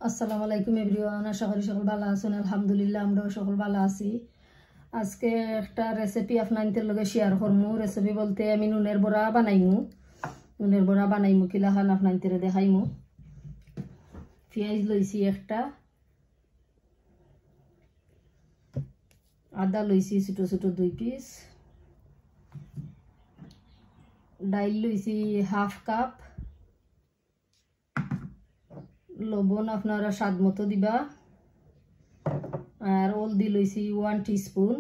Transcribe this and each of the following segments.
আসসালামু আলাইকুম এভরিওয়ান, আশা করি সকল ভালো আছেন। আলহামদুলিল্লাহ আমরাও সকল ভালো আছি। আজকে একটা রেসিপি আপনাদের লগে শেয়ার করমু। রেসিপি বলতে আমি নুনের বড়া বানাইমু কিলা খান আপনাদের দেখাইমু। পেঁয়াজ লইছি একটা, আদা লইছি ছোট ছোট 2 পিস, ডাইল লইছি হাফ কাপ, লবণ আপনারা স্বাদ মতো দিবা, আর হলদি লইছি 1 টিস্পুন,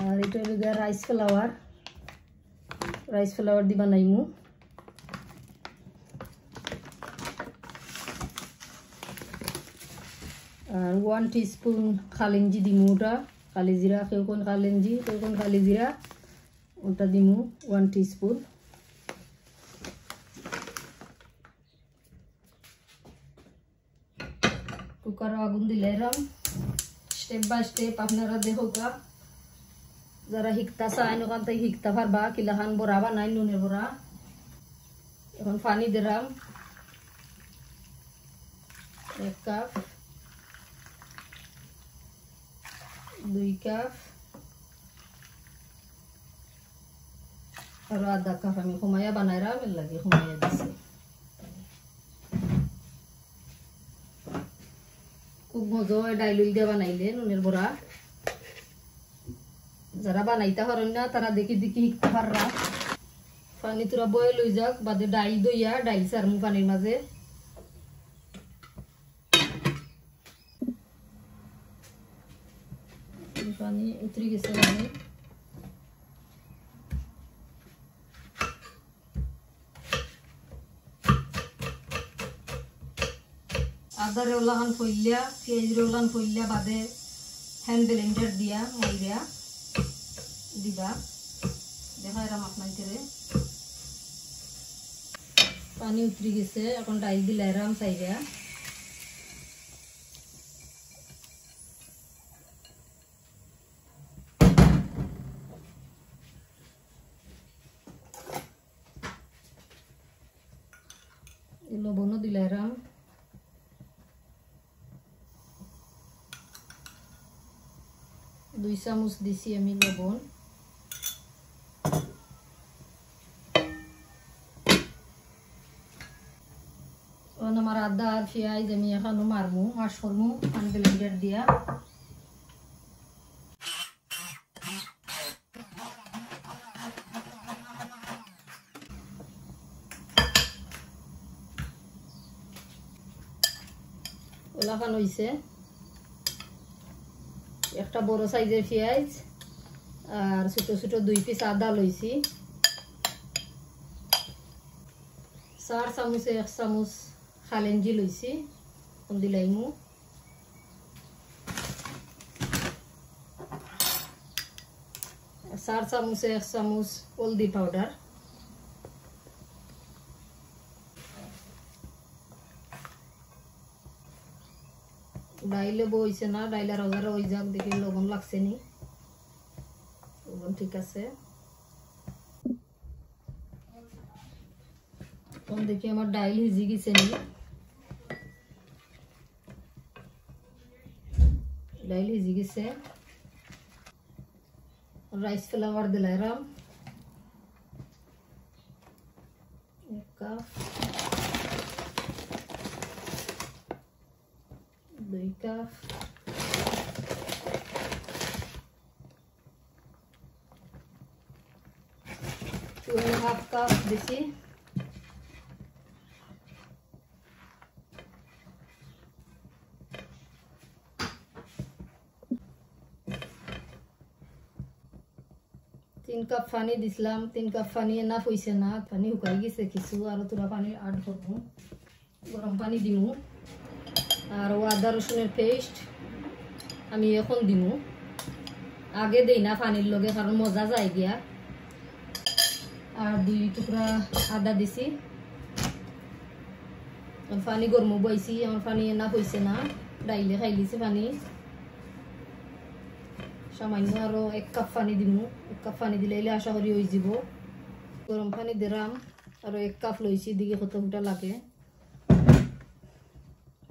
আর এটা হলো রাইস ফ্লাওয়ার দিবা নাইমু। আর 1 টিস্পুন কালিঞ্জি দিমু, ওটা কালিজিরা, কেউ কোন কালিঞ্জি কেউ কোন কালিজিরা, ওটা দিমু 1 টিস্পুন। কুকার আগুন দিলাম, স্টেপ বাই স্টেপ আপনারা দেখোকা। যারা শিখতা চায় ওখান থেকে শিখতে পারবা কিলাখান বড়া বানাই নুনের বড়া। এখন পানি দিলাম 1 কাপ, 2 কাপ, আর আধা কাপ আমি কমাইয়া বানাইলাম, এর লাগে কমাইয়া দিছি। খুব মজা হয় ডাইল দিয়ে বানাইলে নুনের বড়া। যারা বানাইতে পারেন না তারা দেখি দেখি শিখতে পাররা। পানি তোরা বয়েল হয়ে যাক, বাদে ডাইল দইয়া ডাইল সারমু পানির মাঝে। পানি উতরি গেছে, পানি আদা রেওলাহান ফইলিয়া, পেঁয়াজ রেওলান ফইলিয়া বাদে হ্যান্ড ব্লেন্ডার দিয়া মাইরিয়া দিবা। দেখাইলাম আপনাদের। পানি উতরি গেছে, এখন ডাইল দিলাইরাম চাইরা। লবণও দিলাইরাম, 2 চামচ দিছি আমি লবণ। আমার আদা আর পেঁয়াজ আমি এখনো মাশ করমু হ্যান্ড ব্লেন্ডার দিয়া। ওলাখান হইছে। একটা বড় সাইজের পেঁয়াজ আর ছোট ছোট 2 পিস আদা লইছি। 4 চামচে 1 চামচ কালিঞ্জি লইছি, দিলাইমু। 4 চামচে 1 চামচ হলদি পাউডার, ডাইলে বইছে না, ডাইলার অজারে ওই যাক দেখি লবণ লাগছে নি, লবণ ঠিক আছে। এখন দেখি আমার ডাইল ভিজি গেছে নি, ডাইল ভিজি গেছে। রাইস ফ্লাওয়ার দিলাইরাম 1 কাপ, 2 কাপ, 2.5 কাপ দিছি। তিন কাপ পানি দিছিলাম, 3 কাপ পানি এনাফ হইছে না, পানি শুকাই গেছে কিছু, আর তোরা পানি আড করবো। গরম পানি দিমু। আর আদা রসুনের পেস্ট আমি এখন দিমু, আগে দেই না পানির লগে, কারণ মজা যায় গিয়া। আর 2 টুকরা আদা দিছি। পানি গরম বইছি, আমার পানি এনাফ হইছে না, ডাইলে খাইলিছি পানি। সামান্য আরো 1 কাপ পানি দিমু, 1 কাপ পানি দিলে আশা করি হয়ে যাব। গরম পানি দিলাম আর 1 কাপ লইছি দিকে কত ফুটা লাগে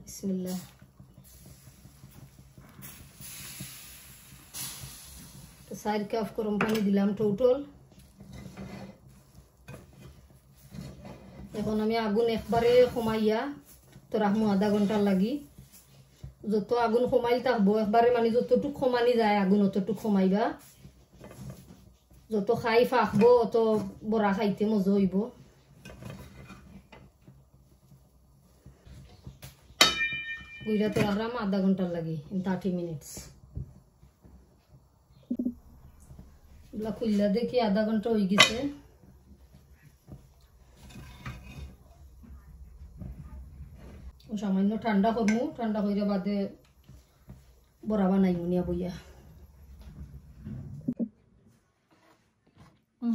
বিসমিল্লাহ তো 4 কাপ গরম পানি দিলাম টোটাল এখন আমি আগুন একবারে কমাইয়া তো রাখমু আধা ঘন্টা লাগি যত আগুন কমাইল থাকবো একবারে মানে যতটুক কমানি যায় আগুন অতটুক কমাইবা যত খাই ফাঁকবো অত বড়া খাইতে মজা হইব গুইরাতে রাখলাম আধা ঘন্টা লাগি 30 মিনিটস এগুলা খুললা দেখি আধা ঘন্টা হয়ে গেছে সামান্য ঠান্ডা করমু ঠান্ডা কইরা বাদে বড়া বানাইমু নিয়া বইয়া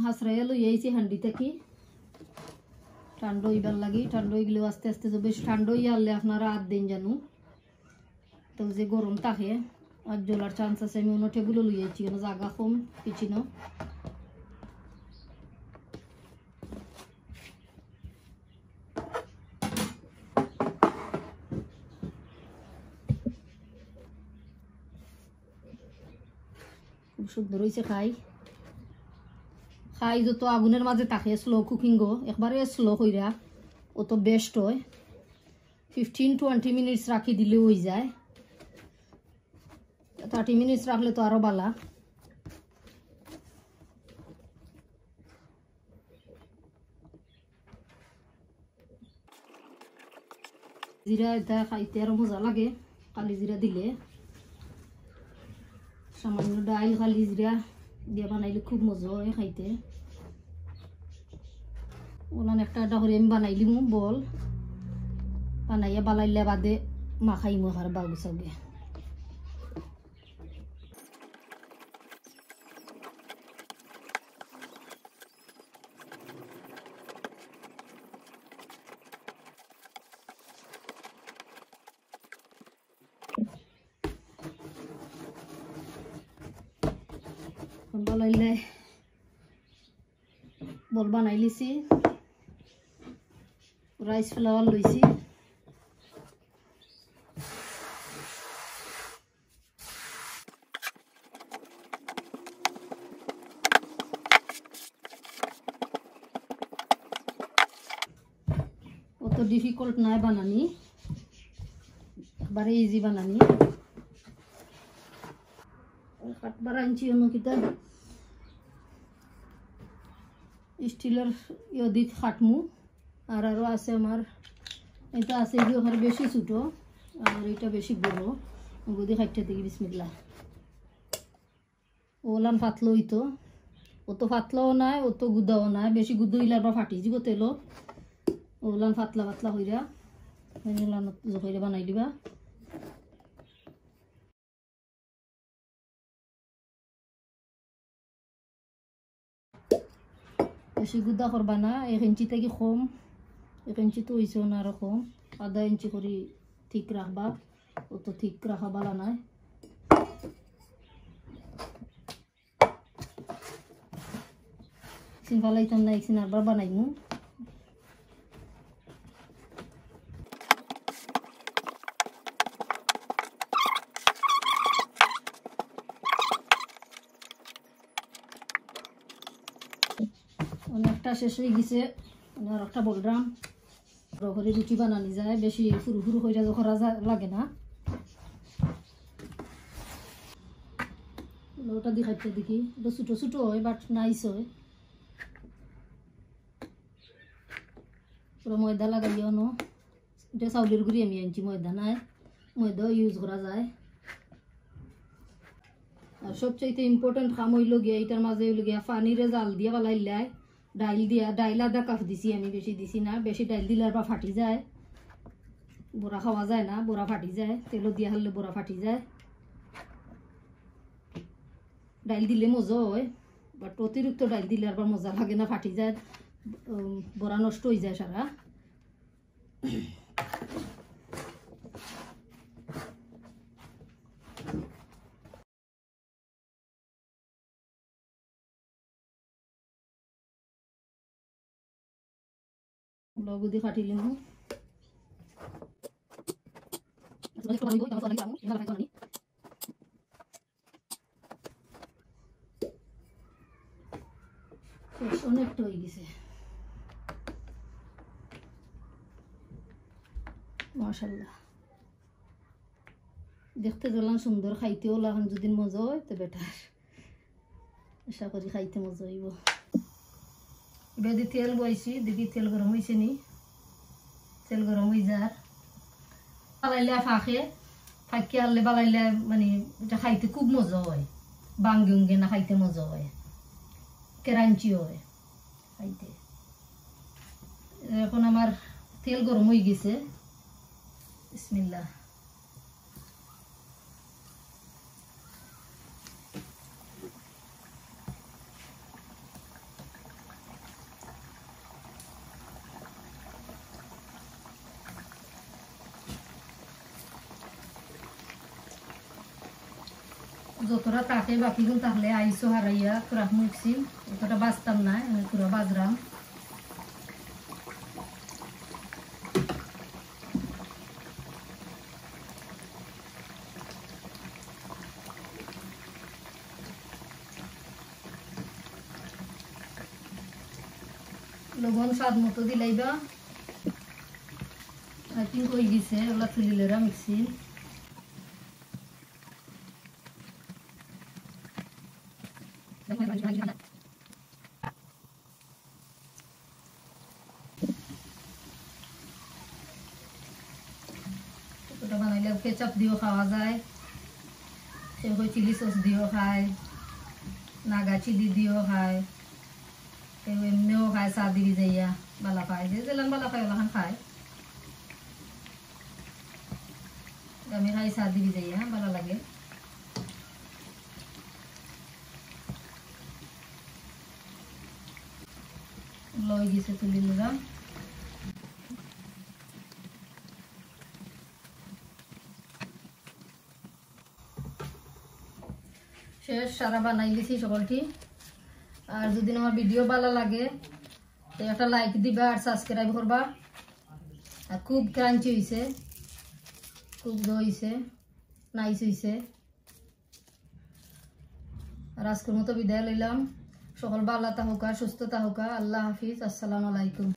হাসরাইয়া লই আইছি হান্ডি থেকে ঠান্ডা হইবার লাগি ঠান্ডা হয়ে গেলেও আস্তে আস্তে বেশ ঠান্ডা হইয়া আনলে আপনারা আর দিন জানু তো যে গরম থাকে আর জ্বলার চান্স আছে আমি অন্য টেবিলও লই আইছি কেন জায়গা কম কিচেনও খুব সুন্দর হয়েছে খাই খাই যত আগুনের মাঝে থাকে স্লো কুকিং গো একবারে স্লো কইরা অত বেস্ট হয় 15-20 মিনিটস রাখি দিলে হয়ে যায় 30 মিনিটস রাখলে তো আরো বালা জিরা এটা খাইতে আরো মজা লাগে কালি জিরা দিলে সামান্য ডাইল কালি জিরা দিয়ে বানাইলে খুব মজা হয় খাইতে ওলান একটা একটা করে আমি বানাইলিমু বল বানাইয়া বালাইলে বাদে মাখাইমু আর বাগু সবে বালাইলে বল বানাই লিছি রাইস ফ্লাওয়ার লইছি অত ডিফিকাল্ট নাই বানানি একবারে ইজি বানানি কাটবার আনছি অন্য কিতা স্টিলের ইয়দিত খাটমু আর আরও আছে আমার এটা আছে এগুলো বেশি ছোটো আর এটা বেশি বড় গুদি খাইতে দেখি বিসমিল্লাহ ওলান ফাতলো হইতো অত ফাতলাও নাই অত গুদাও নাই বেশি গুদ হইলার বা ফাটি যাব তেলো ওলান ফাতলা পাতলা হইরা ওলান জখাইরা বানাই দিবা বেশি গুদা করবা না 1 ইঞ্চি থেকে কম 1 ইঞ্চি তো হইছে না আরো কম আধা ইঞ্চি করে ঠিক রাখবা অত ঠিক রাখা বালা নাই সিম্পলাইতাম না একদিন আবার বানাইমু অনেকটা শেষ হয়ে গেছে আর একটা বলরাম ঘরে রুটি বানানি যায় বেশি ফুরু ফুরু হইরা করা লাগে না ওটা দেখাইতে দেখি এটা ছোটো ছোটো হয় বাট নাইস হয় পুরো ময়দা লাগাইও ন এটা চাউলের গুঁড়ি আমি আনছি ময়দা নাই ময়দাও ইউজ করা যায় আর সবচাইতে ইম্পর্টেন্ট কাম হইল গিয়া এটার মাঝে হইল গিয়া পানিরে জাল দিয়া বালাইলাই ডাইল দিয়া ডাইল আধা কাপ দিছি আমি বেশি দিছি না বেশি ডাইল দিলে আর বা ফাটি যায় বড়া খাওয়া যায় না বড়া ফাটি যায় তেলো দিয়া হলে বড়া ফাটি যায় ডাইল দিলে মজা হয় বাট অতিরিক্ত ডাইল দিলে আর মজা লাগে না ফাটি যায় বড়া নষ্ট হয়ে যায় সারা লগুদি কাটি লিমু অনেকটা হয়ে গেছে মাশাআল্লাহ দেখতে গেলাম সুন্দর খাইতেও লাগান যদি মজা হয় তো বেটার আশা করি খাইতে মজা হইব এবার দিয়ে তেল বইছি দেখি তেল গরম হয়েছে নি তেল গরম হয়ে যার বালাইলে ফাঁকে ফাঁকি আনলে বালাইলে মানে এটা খাইতে খুব মজা হয় বাঙ্গি উঙ্গে না খাইতে মজা হয় ক্রাঞ্চি হয় খাইতে এখন আমার তেল গরম হয়ে গেছে বিসমিল্লাহ যতটা তাকে বাকিগুলো তাহলে আইসো হারাইয়া পুরা মুখছি অতটা বাঁচতাম না পুরা বাজরাম লবণ স্বাদ মতো দিলাইবা আই থিঙ্ক হয়ে গেছে ওগুলা তুলিলেরা মিক্সি বানাইলে কেচাপ দিয়েও খাওয়া যায় কেউ চিলি সস দিয়েও খায় নাগা চিলি দিয়েও খায় কেউ এমনিও খায় চা দিবি যাইয়া বালা খায় যে যেলান বালা খায় ওলাখান খায় আমি খাই চা দিবি যাইয়া বালা লাগে লই গেছে তুলি নিলাম শেষ সারা বানাই দিছি সকলটি আর যদি আমার ভিডিও ভালো লাগে তো একটা লাইক দিবা আর সাবস্ক্রাইব করবা আর খুব ক্রাঞ্চি হয়েছে খুব হয়েছে নাইস হয়েছে আর আজকের মতো বিদায় লইলাম সকল ভালো থাকুক সুস্থ থাকুক আল্লাহ হাফিজ আসসালামু আলাইকুম।